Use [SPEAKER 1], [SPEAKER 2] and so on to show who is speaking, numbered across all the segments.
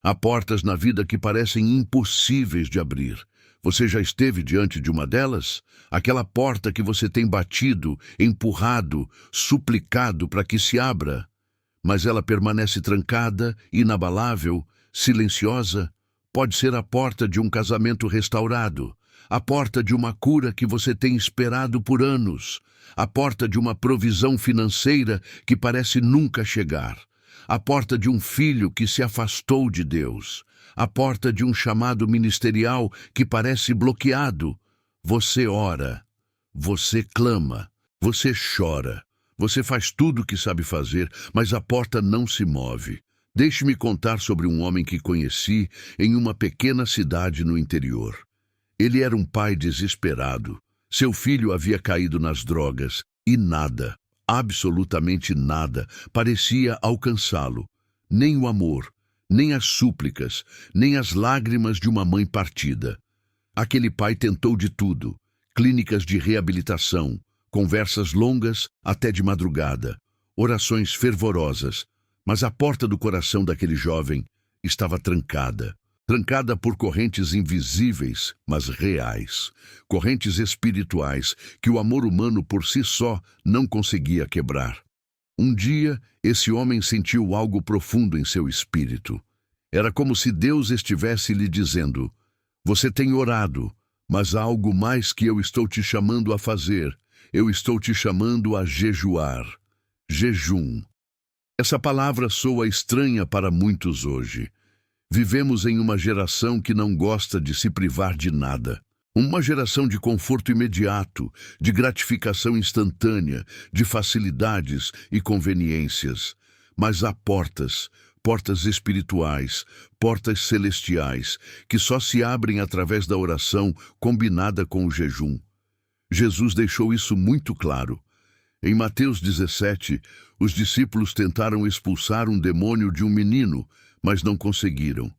[SPEAKER 1] Há portas na vida que parecem impossíveis de abrir. Você já esteve diante de uma delas? Aquela porta que você tem batido, empurrado, suplicado para que se abra, mas ela permanece trancada, inabalável, silenciosa. Pode ser a porta de um casamento restaurado, a porta de uma cura que você tem esperado por anos, a porta de uma provisão financeira que parece nunca chegar, a porta de um filho que se afastou de Deus, a porta de um chamado ministerial que parece bloqueado. Você ora, você clama, você chora, você faz tudo o que sabe fazer, mas a porta não se move. Deixe-me contar sobre um homem que conheci em uma pequena cidade no interior. Ele era um pai desesperado. Seu filho havia caído nas drogas e nada, absolutamente nada, parecia alcançá-lo. Nem o amor, nem as súplicas, nem as lágrimas de uma mãe partida. Aquele pai tentou de tudo: clínicas de reabilitação, conversas longas até de madrugada, orações fervorosas, mas a porta do coração daquele jovem estava trancada. Trancada por correntes invisíveis, mas reais, correntes espirituais que o amor humano por si só não conseguia quebrar. Um dia, esse homem sentiu algo profundo em seu espírito. Era como se Deus estivesse lhe dizendo: você tem orado, mas há algo mais que eu estou te chamando a fazer. Eu estou te chamando a jejuar. Jejum. Essa palavra soa estranha para muitos hoje. Vivemos em uma geração que não gosta de se privar de nada. Uma geração de conforto imediato, de gratificação instantânea, de facilidades e conveniências. Mas há portas, portas espirituais, portas celestiais, que só se abrem através da oração combinada com o jejum. Jesus deixou isso muito claro. Em Mateus 17, os discípulos tentaram expulsar um demônio de um menino, mas não conseguiram.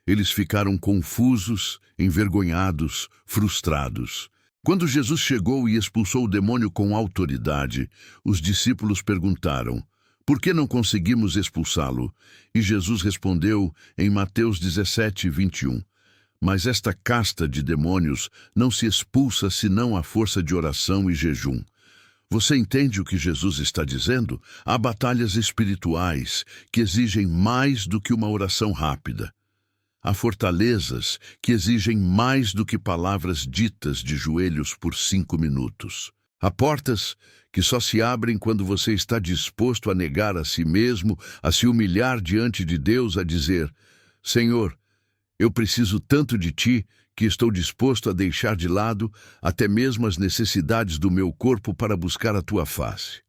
[SPEAKER 1] Eles ficaram confusos, envergonhados, frustrados. Quando Jesus chegou e expulsou o demônio com autoridade, os discípulos perguntaram: por que não conseguimos expulsá-lo? E Jesus respondeu em Mateus 17, 21. Mas esta casta de demônios não se expulsa senão à força de oração e jejum. Você entende o que Jesus está dizendo? Há batalhas espirituais que exigem mais do que uma oração rápida. Há fortalezas que exigem mais do que palavras ditas de joelhos por 5 minutos. Há portas que só se abrem quando você está disposto a negar a si mesmo, a se humilhar diante de Deus, a dizer: Senhor, eu preciso tanto de Ti que estou disposto a deixar de lado até mesmo as necessidades do meu corpo para buscar a Tua face.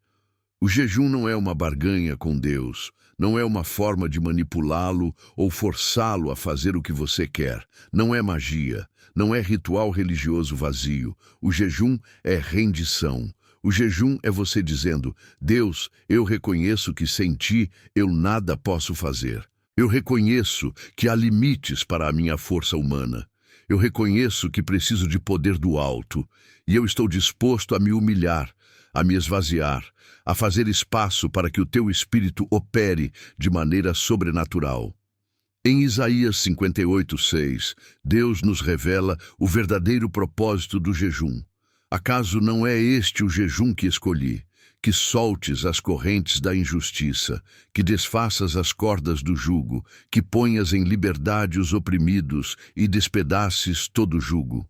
[SPEAKER 1] O jejum não é uma barganha com Deus, não é uma forma de manipulá-lo ou forçá-lo a fazer o que você quer. Não é magia, não é ritual religioso vazio. O jejum é rendição. O jejum é você dizendo: Deus, eu reconheço que sem Ti eu nada posso fazer. Eu reconheço que há limites para a minha força humana. Eu reconheço que preciso de poder do alto, e eu estou disposto a me humilhar, a me esvaziar, a fazer espaço para que o Teu Espírito opere de maneira sobrenatural. Em Isaías 58:6, Deus nos revela o verdadeiro propósito do jejum. Acaso não é este o jejum que escolhi? Que soltes as correntes da injustiça, que desfaças as cordas do jugo, que ponhas em liberdade os oprimidos e despedaces todo jugo.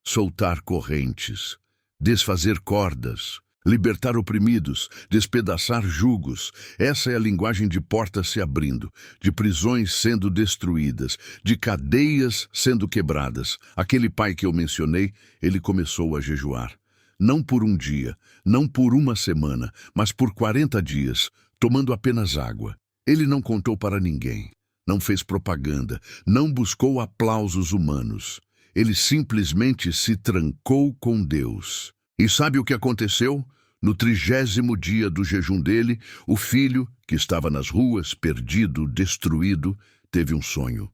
[SPEAKER 1] Soltar correntes, desfazer cordas, libertar oprimidos, despedaçar jugos. Essa é a linguagem de portas se abrindo, de prisões sendo destruídas, de cadeias sendo quebradas. Aquele pai que eu mencionei, ele começou a jejuar. Não por um dia, não por uma semana, mas por 40 dias, tomando apenas água. Ele não contou para ninguém, não fez propaganda, não buscou aplausos humanos. Ele simplesmente se trancou com Deus. E sabe o que aconteceu? No 30º dia do jejum dele, o filho, que estava nas ruas, perdido, destruído, teve um sonho.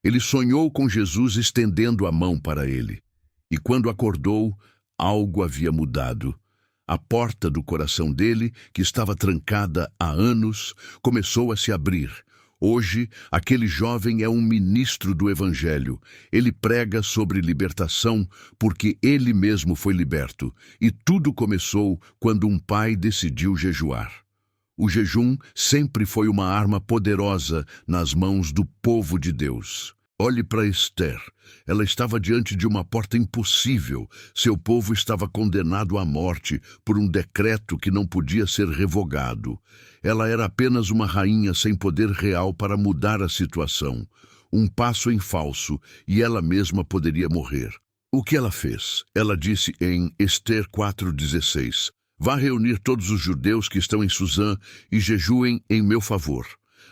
[SPEAKER 1] Ele sonhou com Jesus estendendo a mão para ele. E quando acordou, algo havia mudado. A porta do coração dele, que estava trancada há anos, começou a se abrir. Hoje, aquele jovem é um ministro do Evangelho. Ele prega sobre libertação porque ele mesmo foi liberto. E tudo começou quando um pai decidiu jejuar. O jejum sempre foi uma arma poderosa nas mãos do povo de Deus. Olhe para Esther. Ela estava diante de uma porta impossível. Seu povo estava condenado à morte por um decreto que não podia ser revogado. Ela era apenas uma rainha sem poder real para mudar a situação. Um passo em falso e ela mesma poderia morrer. O que ela fez? Ela disse em Esther 4,16: Vá reunir todos os judeus que estão em Suzã e jejuem em meu favor.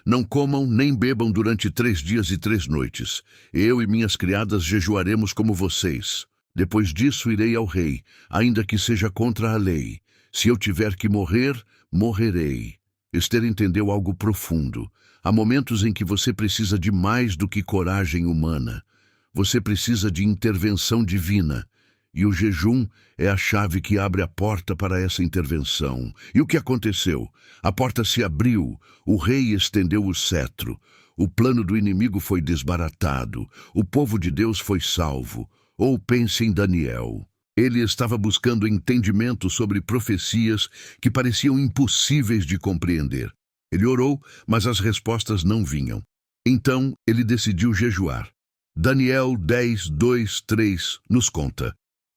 [SPEAKER 1] Não comam nem bebam durante 3 dias e 3 noites. Eu e minhas criadas jejuaremos como vocês. Depois disso irei ao rei, ainda que seja contra a lei. Se eu tiver que morrer, morrerei. Esther entendeu algo profundo. Há momentos em que você precisa de mais do que coragem humana. Você precisa de intervenção divina. E o jejum é a chave que abre a porta para essa intervenção. E o que aconteceu? A porta se abriu, o rei estendeu o cetro, o plano do inimigo foi desbaratado, o povo de Deus foi salvo. Ou pense em Daniel. Ele estava buscando entendimento sobre profecias que pareciam impossíveis de compreender. Ele orou, mas as respostas não vinham. Então, ele decidiu jejuar. Daniel 10, 2, 3 nos conta.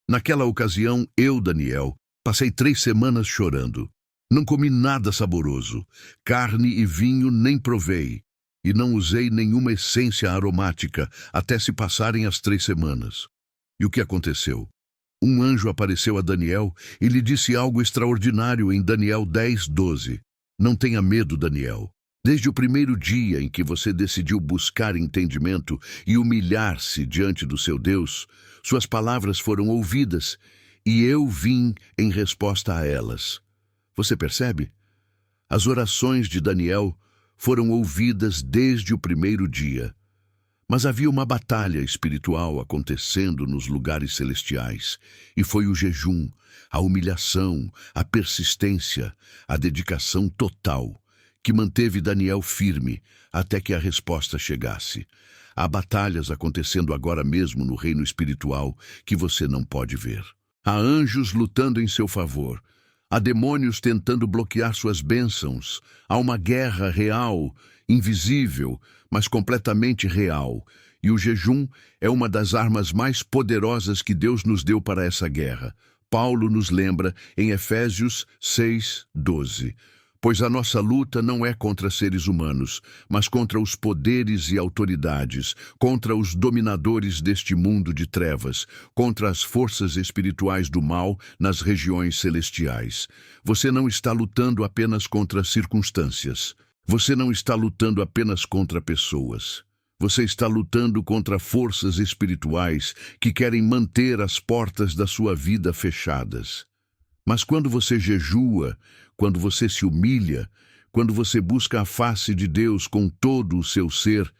[SPEAKER 1] Naquela ocasião, eu, Daniel, passei 3 semanas chorando. Não comi nada saboroso, carne e vinho nem provei, e não usei nenhuma essência aromática até se passarem as 3 semanas. E o que aconteceu? Um anjo apareceu a Daniel e lhe disse algo extraordinário em Daniel 10, 12. Não tenha medo, Daniel. Desde o primeiro dia em que você decidiu buscar entendimento e humilhar-se diante do seu Deus, suas palavras foram ouvidas, e eu vim em resposta a elas. Você percebe? As orações de Daniel foram ouvidas desde o primeiro dia. Mas havia uma batalha espiritual acontecendo nos lugares celestiais, e foi o jejum, a humilhação, a persistência, a dedicação total, que manteve Daniel firme até que a resposta chegasse. Há batalhas acontecendo agora mesmo no reino espiritual que você não pode ver. Há anjos lutando em seu favor. Há demônios tentando bloquear suas bênçãos. Há uma guerra real, invisível, mas completamente real. E o jejum é uma das armas mais poderosas que Deus nos deu para essa guerra. Paulo nos lembra em Efésios 6, 12. Pois a nossa luta não é contra seres humanos, mas contra os poderes e autoridades, contra os dominadores deste mundo de trevas, contra as forças espirituais do mal nas regiões celestiais. Você não está lutando apenas contra circunstâncias. Você não está lutando apenas contra pessoas. Você está lutando contra forças espirituais que querem manter as portas da sua vida fechadas. Mas quando você jejua, quando você se humilha, quando você busca a face de Deus com todo o seu ser,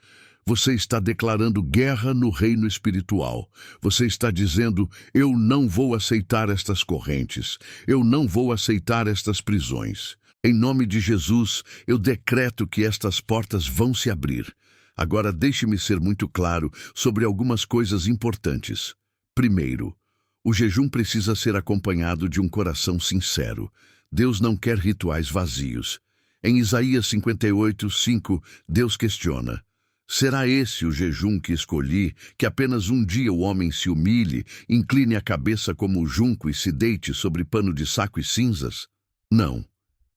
[SPEAKER 1] você está declarando guerra no reino espiritual. Você está dizendo, eu não vou aceitar estas correntes, eu não vou aceitar estas prisões. Em nome de Jesus, eu decreto que estas portas vão se abrir. Agora deixe-me ser muito claro sobre algumas coisas importantes. Primeiro, o jejum precisa ser acompanhado de um coração sincero. Deus não quer rituais vazios. Em Isaías 58, 5, Deus questiona: será esse o jejum que escolhi, que apenas um dia o homem se humilhe, incline a cabeça como o junco e se deite sobre pano de saco e cinzas? Não.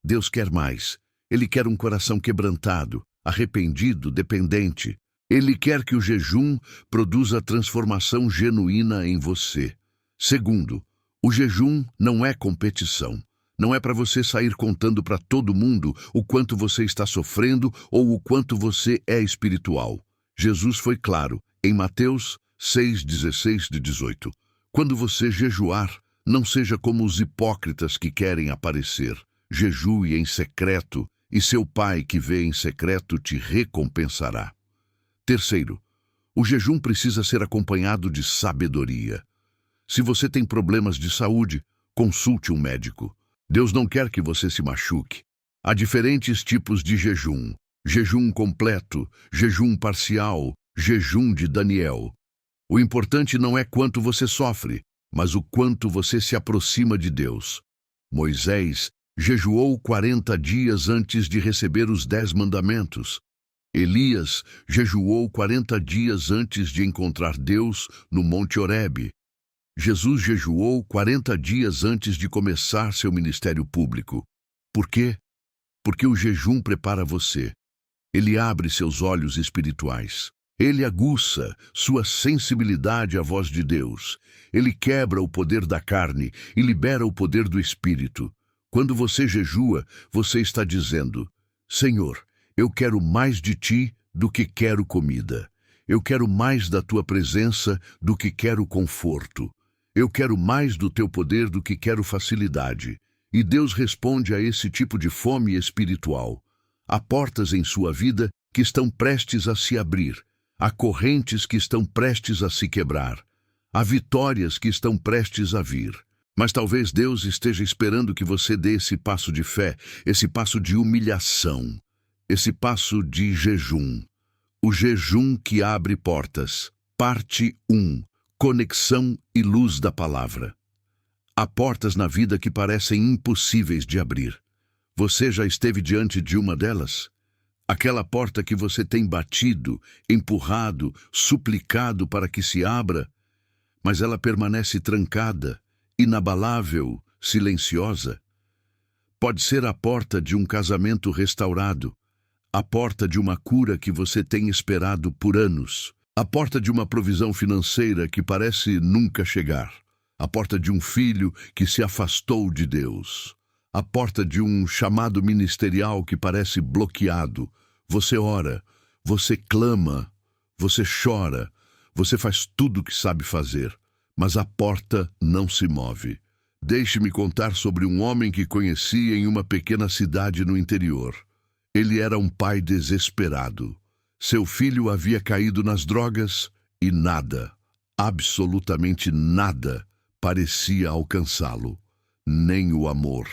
[SPEAKER 1] Deus quer mais. Ele quer um coração quebrantado, arrependido, dependente. Ele quer que o jejum produza transformação genuína em você. Segundo, o jejum não é competição. Não é para você sair contando para todo mundo o quanto você está sofrendo ou o quanto você é espiritual. Jesus foi claro em Mateus 6, 16-18. Quando você jejuar, não seja como os hipócritas que querem aparecer. Jejue em secreto, e seu Pai que vê em secreto te recompensará. Terceiro, o jejum precisa ser acompanhado de sabedoria. Se você tem problemas de saúde, consulte um médico. Deus não quer que você se machuque. Há diferentes tipos de jejum. jejum completo, jejum parcial, jejum de Daniel. O importante não é quanto você sofre, mas o quanto você se aproxima de Deus. Moisés jejuou 40 dias antes de receber os 10 mandamentos. Elias jejuou 40 dias antes de encontrar Deus no Monte Horebe. Jesus jejuou 40 dias antes de começar seu ministério público. Por quê? Porque o jejum prepara você. Ele abre seus olhos espirituais. Ele aguça sua sensibilidade à voz de Deus. Ele quebra o poder da carne e libera o poder do Espírito. Quando você jejua, você está dizendo: Senhor, eu quero mais de Ti do que quero comida. Eu quero mais da Tua presença do que quero conforto. Eu quero mais do Teu poder do que quero facilidade. E Deus responde a esse tipo de fome espiritual. Há portas em sua vida que estão prestes a se abrir. Há correntes que estão prestes a se quebrar. Há vitórias que estão prestes a vir. Mas talvez Deus esteja esperando que você dê esse passo de fé, esse passo de humilhação, esse passo de jejum. O jejum que abre portas. Parte 1. Conexão e luz da palavra. Há portas na vida que parecem impossíveis de abrir. Você já esteve diante de uma delas? Aquela porta que você tem batido, empurrado, suplicado para que se abra, mas ela permanece trancada, inabalável, silenciosa. Pode ser a porta de um casamento restaurado, a porta de uma cura que você tem esperado por anos, a porta de uma provisão financeira que parece nunca chegar, a porta de um filho que se afastou de Deus, a porta de um chamado ministerial que parece bloqueado. Você ora, você clama, você chora, você faz tudo o que sabe fazer, mas a porta não se move. Deixe-me contar sobre um homem que conheci em uma pequena cidade no interior. Ele era um pai desesperado. Seu filho havia caído nas drogas e nada, absolutamente nada, parecia alcançá-lo. Nem o amor,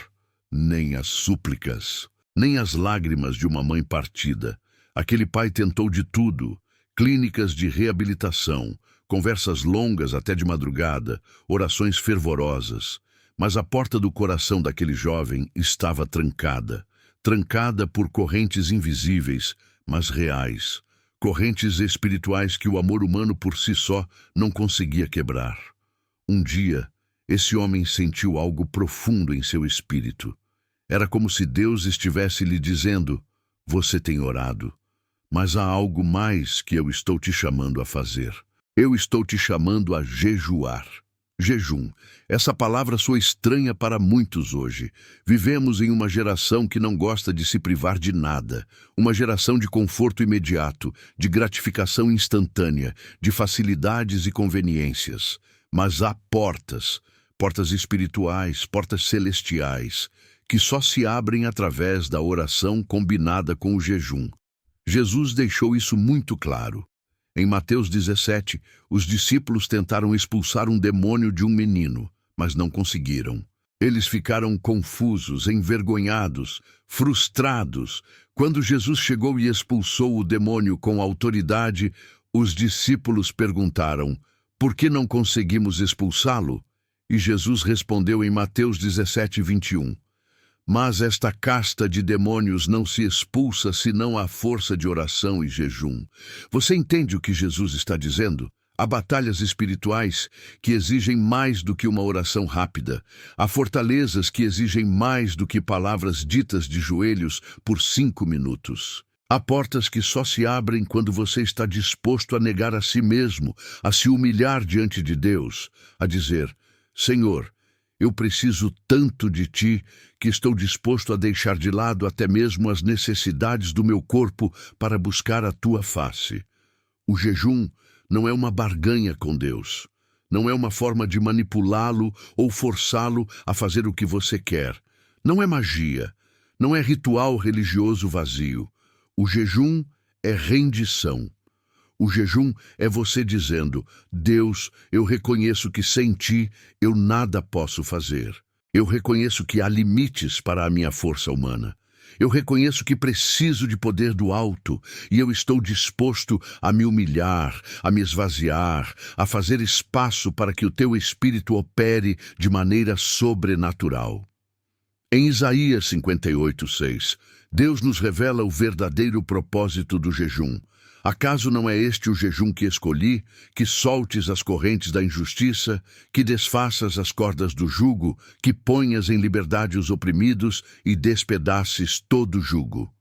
[SPEAKER 1] nem as súplicas, nem as lágrimas de uma mãe partida. Aquele pai tentou de tudo: clínicas de reabilitação, conversas longas até de madrugada, orações fervorosas. Mas a porta do coração daquele jovem estava trancada. Trancada por correntes invisíveis, mas reais. Correntes espirituais que o amor humano por si só não conseguia quebrar. Um dia, esse homem sentiu algo profundo em seu espírito. Era como se Deus estivesse lhe dizendo: você tem orado, mas há algo mais que eu estou te chamando a fazer. Eu estou te chamando a jejuar. Jejum. Essa palavra soa estranha para muitos hoje. Vivemos em uma geração que não gosta de se privar de nada. Uma geração de conforto imediato, de gratificação instantânea, de facilidades e conveniências. Mas há portas, portas espirituais, portas celestiais, que só se abrem através da oração combinada com o jejum. Jesus deixou isso muito claro. Em Mateus 17, os discípulos tentaram expulsar um demônio de um menino, mas não conseguiram. Eles ficaram confusos, envergonhados, frustrados. Quando Jesus chegou e expulsou o demônio com autoridade, os discípulos perguntaram: por que não conseguimos expulsá-lo? E Jesus respondeu em Mateus 17, 21. Mas esta casta de demônios não se expulsa senão à força de oração e jejum. Você entende o que Jesus está dizendo? Há batalhas espirituais que exigem mais do que uma oração rápida. Há fortalezas que exigem mais do que palavras ditas de joelhos por 5 minutos. Há portas que só se abrem quando você está disposto a negar a si mesmo, a se humilhar diante de Deus, a dizer: Senhor, eu preciso tanto de Ti que estou disposto a deixar de lado até mesmo as necessidades do meu corpo para buscar a Tua face. O jejum não é uma barganha com Deus. Não é uma forma de manipulá-lo ou forçá-lo a fazer o que você quer. Não é magia. Não é ritual religioso vazio. O jejum é rendição. O jejum é você dizendo: Deus, eu reconheço que sem Ti eu nada posso fazer. Eu reconheço que há limites para a minha força humana. Eu reconheço que preciso de poder do alto e eu estou disposto a me humilhar, a me esvaziar, a fazer espaço para que o teu Espírito opere de maneira sobrenatural. Em Isaías 58:6, Deus nos revela o verdadeiro propósito do jejum. Acaso não é este o jejum que escolhi, que soltes as correntes da injustiça, que desfaças as cordas do jugo, que ponhas em liberdade os oprimidos e despedaces todo jugo?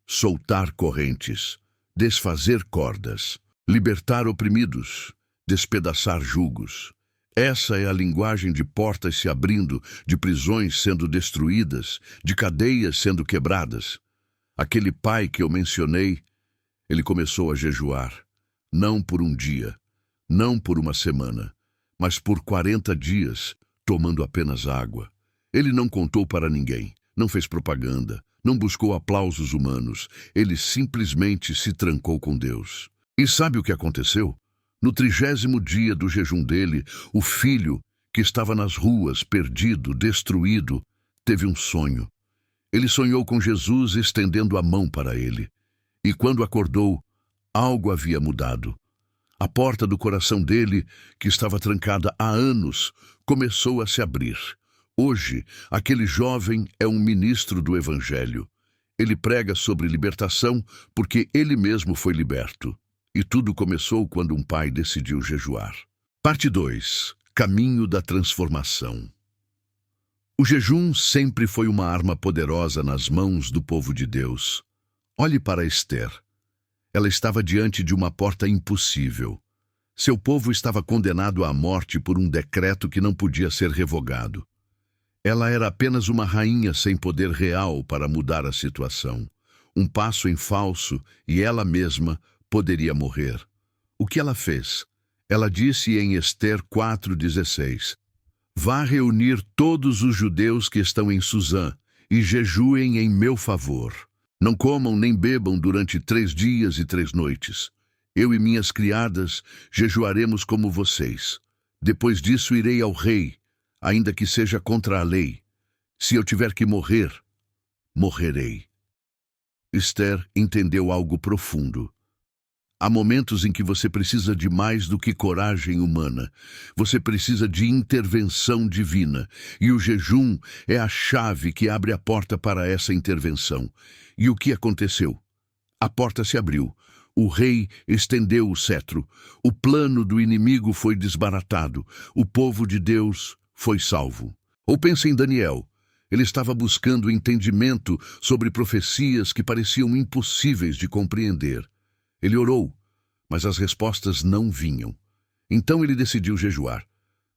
[SPEAKER 1] Soltar correntes, desfazer cordas, libertar oprimidos, despedaçar jugos. Essa é a linguagem de portas se abrindo, de prisões sendo destruídas, de cadeias sendo quebradas. Aquele pai que eu mencionei, ele começou a jejuar, não por um dia, não por uma semana, mas por 40 dias, tomando apenas água. Ele não contou para ninguém, não fez propaganda, não buscou aplausos humanos, ele simplesmente se trancou com Deus. E sabe o que aconteceu? No 30º dia do jejum dele, o filho, que estava nas ruas, perdido, destruído, teve um sonho. Ele sonhou com Jesus estendendo a mão para ele. E quando acordou, algo havia mudado. A porta do coração dele, que estava trancada há anos, começou a se abrir. Hoje, aquele jovem é um ministro do Evangelho. Ele prega sobre libertação porque ele mesmo foi liberto. E tudo começou quando um pai decidiu jejuar. Parte 2. Caminho da transformação. O jejum sempre foi uma arma poderosa nas mãos do povo de Deus. Olhe para Esther. Ela estava diante de uma porta impossível. Seu povo estava condenado à morte por um decreto que não podia ser revogado. Ela era apenas uma rainha sem poder real para mudar a situação. Um passo em falso e ela mesma poderia morrer. O que ela fez? Ela disse em Esther 4:16, "Vá reunir todos os judeus que estão em Suzã e jejuem em meu favor. Não comam nem bebam durante 3 dias e 3 noites. Eu e minhas criadas jejuaremos como vocês. Depois disso irei ao rei, ainda que seja contra a lei. Se eu tiver que morrer, morrerei." Esther entendeu algo profundo. Há momentos em que você precisa de mais do que coragem humana. Você precisa de intervenção divina. E o jejum é a chave que abre a porta para essa intervenção. E o que aconteceu? A porta se abriu. O rei estendeu o cetro. O plano do inimigo foi desbaratado. O povo de Deus foi salvo. Ou pense em Daniel. Ele estava buscando entendimento sobre profecias que pareciam impossíveis de compreender. Ele orou, mas as respostas não vinham. Então ele decidiu jejuar.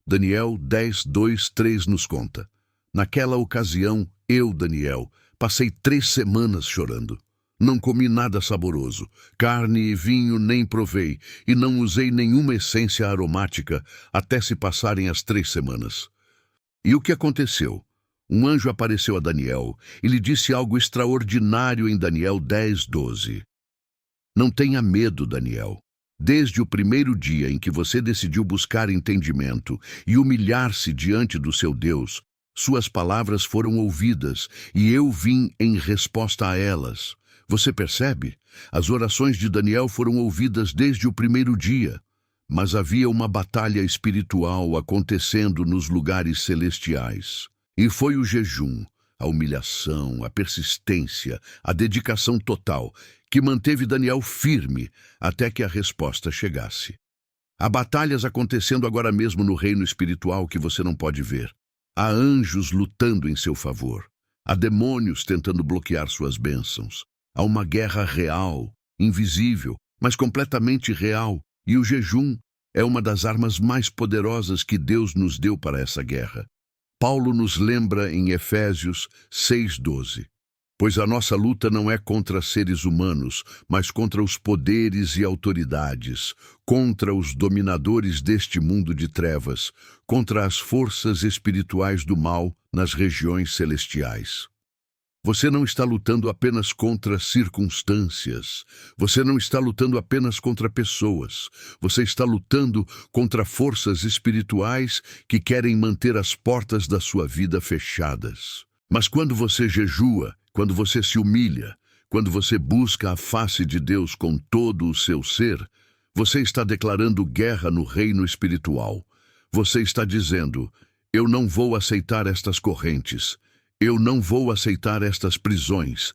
[SPEAKER 1] Daniel 10:2-3 nos conta. Naquela ocasião, eu, Daniel, passei 3 semanas chorando. Não comi nada saboroso, carne e vinho nem provei, e não usei nenhuma essência aromática até se passarem as 3 semanas. E o que aconteceu? Um anjo apareceu a Daniel e lhe disse algo extraordinário em Daniel 10:12. Não tenha medo, Daniel. Desde o primeiro dia em que você decidiu buscar entendimento e humilhar-se diante do seu Deus, suas palavras foram ouvidas e eu vim em resposta a elas. Você percebe? As orações de Daniel foram ouvidas desde o primeiro dia, mas havia uma batalha espiritual acontecendo nos lugares celestiais. E foi o jejum, a humilhação, a persistência, a dedicação total que manteve Daniel firme até que a resposta chegasse. Há batalhas acontecendo agora mesmo no reino espiritual que você não pode ver. Há anjos lutando em seu favor. Há demônios tentando bloquear suas bênçãos. Há uma guerra real, invisível, mas completamente real, e o jejum é uma das armas mais poderosas que Deus nos deu para essa guerra. Paulo nos lembra em Efésios 6:12. Pois a nossa luta não é contra seres humanos, mas contra os poderes e autoridades, contra os dominadores deste mundo de trevas, contra as forças espirituais do mal nas regiões celestiais. Você não está lutando apenas contra circunstâncias. Você não está lutando apenas contra pessoas. Você está lutando contra forças espirituais que querem manter as portas da sua vida fechadas. Mas quando você jejua, Quando você se humilha, quando você busca a face de Deus com todo o seu ser, você está declarando guerra no reino espiritual. Você está dizendo: eu não vou aceitar estas correntes. Eu não vou aceitar estas prisões.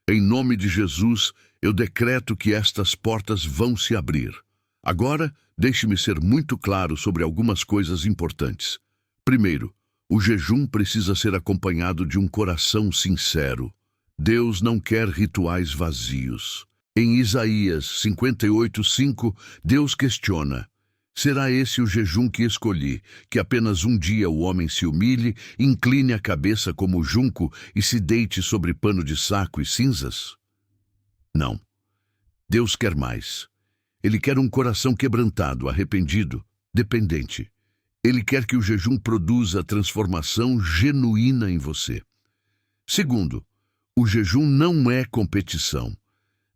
[SPEAKER 1] Em nome de Jesus, eu decreto que estas portas vão se abrir. Agora, deixe-me ser muito claro sobre algumas coisas importantes. Primeiro, o jejum precisa ser acompanhado de um coração sincero. Deus não quer rituais vazios. Em Isaías 58:5, Deus questiona: será esse o jejum que escolhi, que apenas um dia o homem se humilhe, incline a cabeça como o junco e se deite sobre pano de saco e cinzas? Não. Deus quer mais. Ele quer um coração quebrantado, arrependido, dependente. Ele quer que o jejum produza transformação genuína em você. Segundo, o jejum não é competição.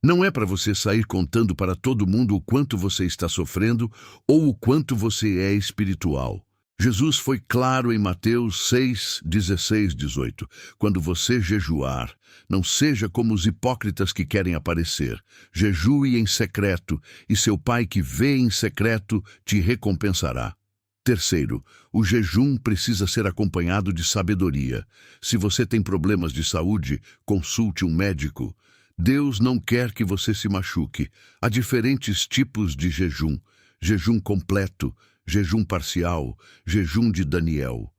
[SPEAKER 1] Não é para você sair contando para todo mundo o quanto você está sofrendo ou o quanto você é espiritual. Jesus foi claro em Mateus 6, 16, 18. Quando você jejuar, não seja como os hipócritas que querem aparecer. Jejue em secreto, e seu Pai que vê em secreto te recompensará. Terceiro, o jejum precisa ser acompanhado de sabedoria. Se você tem problemas de saúde, consulte um médico. Deus não quer que você se machuque. Há diferentes tipos de jejum: jejum completo, jejum parcial, jejum de Daniel.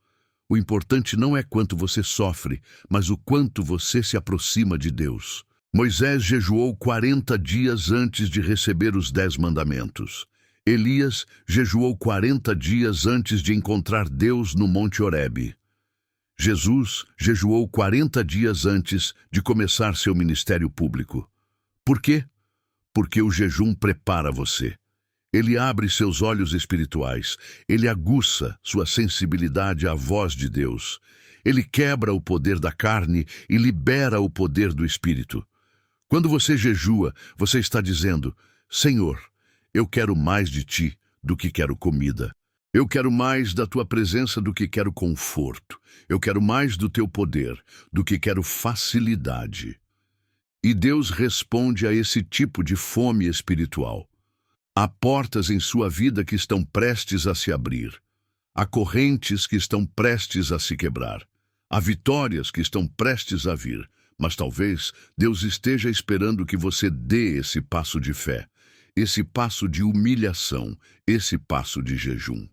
[SPEAKER 1] O importante não é quanto você sofre, mas o quanto você se aproxima de Deus. Moisés jejuou 40 dias antes de receber os 10 mandamentos. Elias jejuou 40 dias antes de encontrar Deus no Monte Horebe. Jesus jejuou 40 dias antes de começar seu ministério público. Por quê? Porque o jejum prepara você. Ele abre seus olhos espirituais. Ele aguça sua sensibilidade à voz de Deus. Ele quebra o poder da carne e libera o poder do Espírito. Quando você jejua, você está dizendo: Senhor, eu quero mais de Ti do que quero comida. Eu quero mais da Tua presença do que quero conforto. Eu quero mais do Teu poder do que quero facilidade. E Deus responde a esse tipo de fome espiritual. Há portas em sua vida que estão prestes a se abrir. Há correntes que estão prestes a se quebrar. Há vitórias que estão prestes a vir. Mas talvez Deus esteja esperando que você dê esse passo de fé, esse passo de humilhação, esse passo de jejum.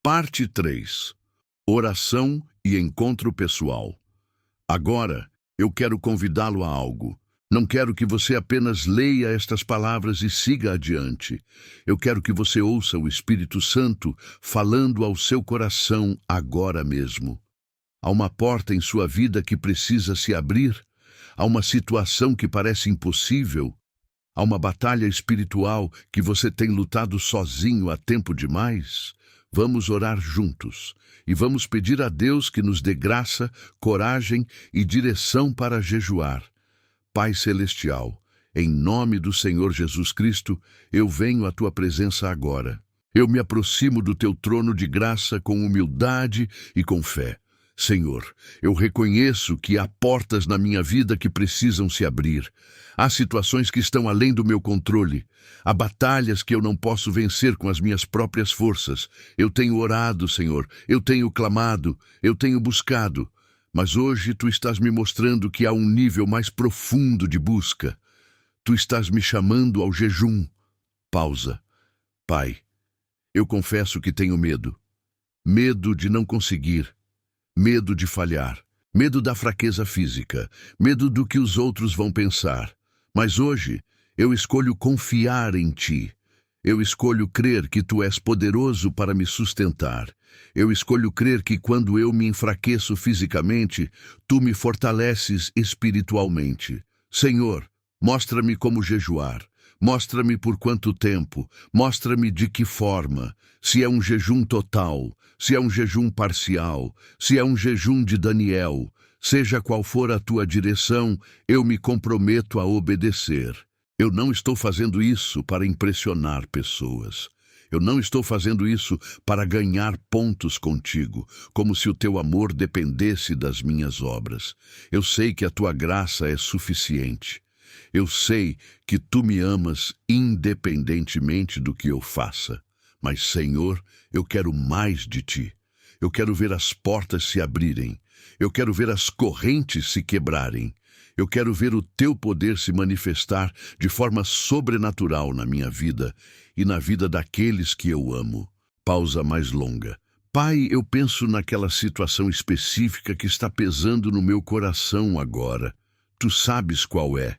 [SPEAKER 1] Parte 3. Oração e encontro pessoal. Agora, eu quero convidá-lo a algo. Não quero que você apenas leia estas palavras e siga adiante. Eu quero que você ouça o Espírito Santo falando ao seu coração agora mesmo. Há uma porta em sua vida que precisa se abrir. Há uma situação que parece impossível. Há uma batalha espiritual que você tem lutado sozinho há tempo demais. Vamos orar juntos e vamos pedir a Deus que nos dê graça, coragem e direção para jejuar. Pai Celestial, em nome do Senhor Jesus Cristo, eu venho à Tua presença agora. Eu me aproximo do Teu trono de graça com humildade e com fé. Senhor, eu reconheço que há portas na minha vida que precisam se abrir. Há situações que estão além do meu controle. Há batalhas que eu não posso vencer com as minhas próprias forças. Eu tenho orado, Senhor. Eu tenho clamado. Eu tenho buscado. Mas hoje Tu estás me mostrando que há um nível mais profundo de busca. Tu estás me chamando ao jejum. Pausa. Pai, eu confesso que tenho medo. Medo de não conseguir. Medo de falhar. Medo da fraqueza física. Medo do que os outros vão pensar. Mas hoje, eu escolho confiar em Ti. Eu escolho crer que Tu és poderoso para me sustentar. Eu escolho crer que quando eu me enfraqueço fisicamente, Tu me fortaleces espiritualmente. Senhor, mostra-me como jejuar. Mostra-me por quanto tempo. Mostra-me de que forma. Se é um jejum total, se é um jejum parcial, se é um jejum de Daniel. Seja qual for a Tua direção, eu me comprometo a obedecer. Eu não estou fazendo isso para impressionar pessoas. Eu não estou fazendo isso para ganhar pontos contigo, como se o teu amor dependesse das minhas obras. Eu sei que a tua graça é suficiente. Eu sei que tu me amas independentemente do que eu faça. Mas, Senhor, eu quero mais de ti. Eu quero ver as portas se abrirem. Eu quero ver as correntes se quebrarem. Eu quero ver o teu poder se manifestar de forma sobrenatural na minha vida e na vida daqueles que eu amo. Pausa mais longa. Pai, eu penso naquela situação específica que está pesando no meu coração agora. Tu sabes qual é.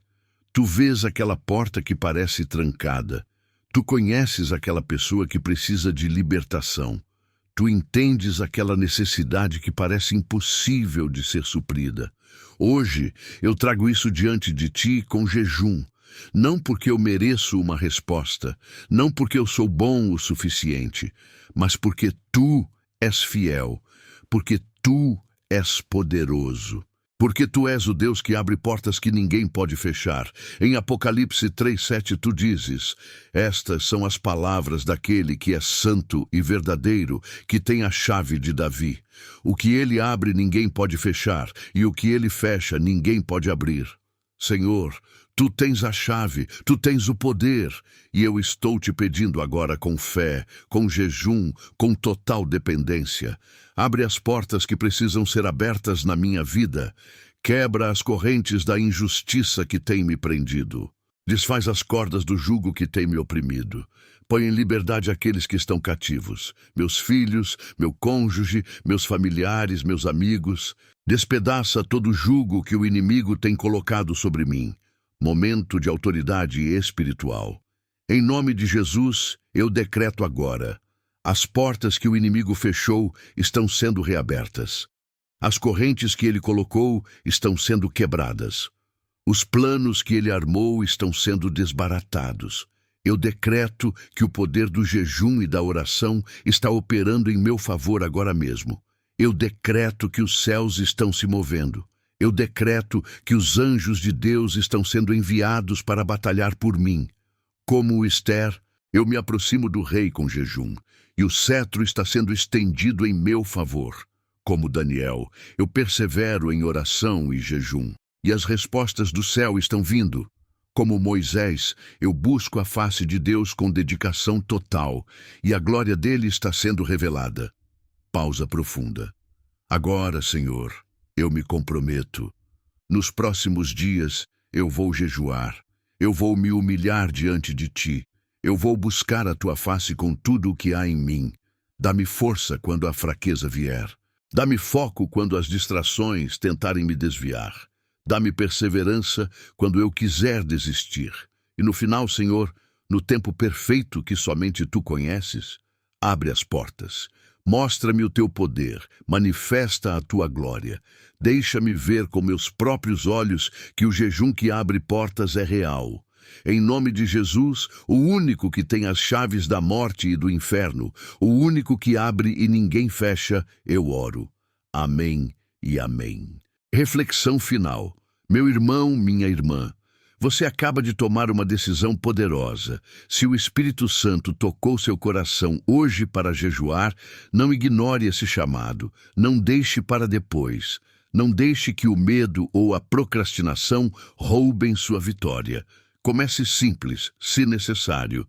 [SPEAKER 1] Tu vês aquela porta que parece trancada. Tu conheces aquela pessoa que precisa de libertação. Tu entendes aquela necessidade que parece impossível de ser suprida. Hoje, eu trago isso diante de ti com jejum. Não porque eu mereço uma resposta, não porque eu sou bom o suficiente, mas porque tu és fiel, porque tu és poderoso. Porque tu és o Deus que abre portas que ninguém pode fechar. Em Apocalipse 3:7 tu dizes: estas são as palavras daquele que é santo e verdadeiro, que tem a chave de Davi. O que ele abre ninguém pode fechar, e o que ele fecha ninguém pode abrir. Senhor, tu tens a chave, tu tens o poder, e eu estou te pedindo agora com fé, com jejum, com total dependência. Abre as portas que precisam ser abertas na minha vida. Quebra as correntes da injustiça que tem me prendido. Desfaz as cordas do jugo que tem me oprimido. Põe em liberdade aqueles que estão cativos. Meus filhos, meu cônjuge, meus familiares, meus amigos. Despedaça todo o jugo que o inimigo tem colocado sobre mim. Momento de autoridade espiritual. Em nome de Jesus, eu decreto agora: as portas que o inimigo fechou estão sendo reabertas. As correntes que ele colocou estão sendo quebradas. Os planos que ele armou estão sendo desbaratados. Eu decreto que o poder do jejum e da oração está operando em meu favor agora mesmo. Eu decreto que os céus estão se movendo. Eu decreto que os anjos de Deus estão sendo enviados para batalhar por mim. Como Esther, eu me aproximo do rei com jejum, e o cetro está sendo estendido em meu favor. Como Daniel, eu persevero em oração e jejum, e as respostas do céu estão vindo. Como Moisés, eu busco a face de Deus com dedicação total, e a glória dele está sendo revelada. Pausa profunda. Agora, Senhor, eu me comprometo. Nos próximos dias, eu vou jejuar. Eu vou me humilhar diante de ti. Eu vou buscar a tua face com tudo o que há em mim. Dá-me força quando a fraqueza vier. Dá-me foco quando as distrações tentarem me desviar. Dá-me perseverança quando eu quiser desistir. E no final, Senhor, no tempo perfeito que somente tu conheces, abre as portas. Mostra-me o teu poder, manifesta a tua glória. Deixa-me ver com meus próprios olhos que o jejum que abre portas é real. Em nome de Jesus, o único que tem as chaves da morte e do inferno, o único que abre e ninguém fecha, eu oro. Amém e amém. Reflexão final. Meu irmão, minha irmã, você acaba de tomar uma decisão poderosa. Se o Espírito Santo tocou seu coração hoje para jejuar, não ignore esse chamado. Não deixe para depois. Não deixe que o medo ou a procrastinação roubem sua vitória. Comece simples, se necessário.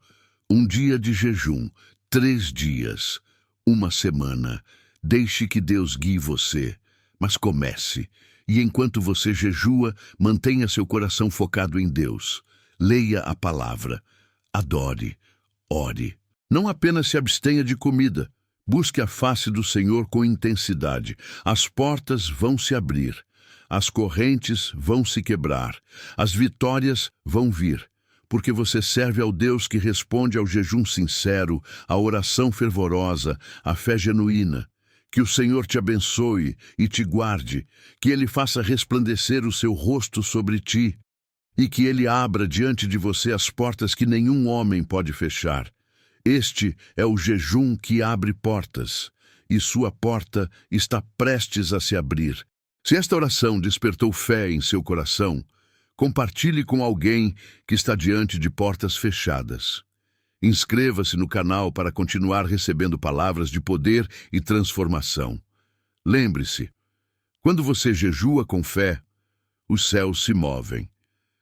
[SPEAKER 1] 1 dia de jejum, 3 dias, 1 semana. Deixe que Deus guie você, mas comece. E enquanto você jejua, mantenha seu coração focado em Deus. Leia a palavra. Adore. Ore. Não apenas se abstenha de comida. Busque a face do Senhor com intensidade. As portas vão se abrir. As correntes vão se quebrar. As vitórias vão vir. Porque você serve ao Deus que responde ao jejum sincero, à oração fervorosa, à fé genuína. Que o Senhor te abençoe e te guarde, que Ele faça resplandecer o seu rosto sobre ti e que Ele abra diante de você as portas que nenhum homem pode fechar. Este é o jejum que abre portas, e sua porta está prestes a se abrir. Se esta oração despertou fé em seu coração, compartilhe com alguém que está diante de portas fechadas. Inscreva-se no canal para continuar recebendo palavras de poder e transformação. Lembre-se, quando você jejua com fé, os céus se movem.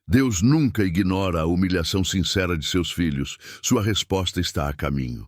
[SPEAKER 1] Deus nunca ignora a humilhação sincera de seus filhos. Sua resposta está a caminho.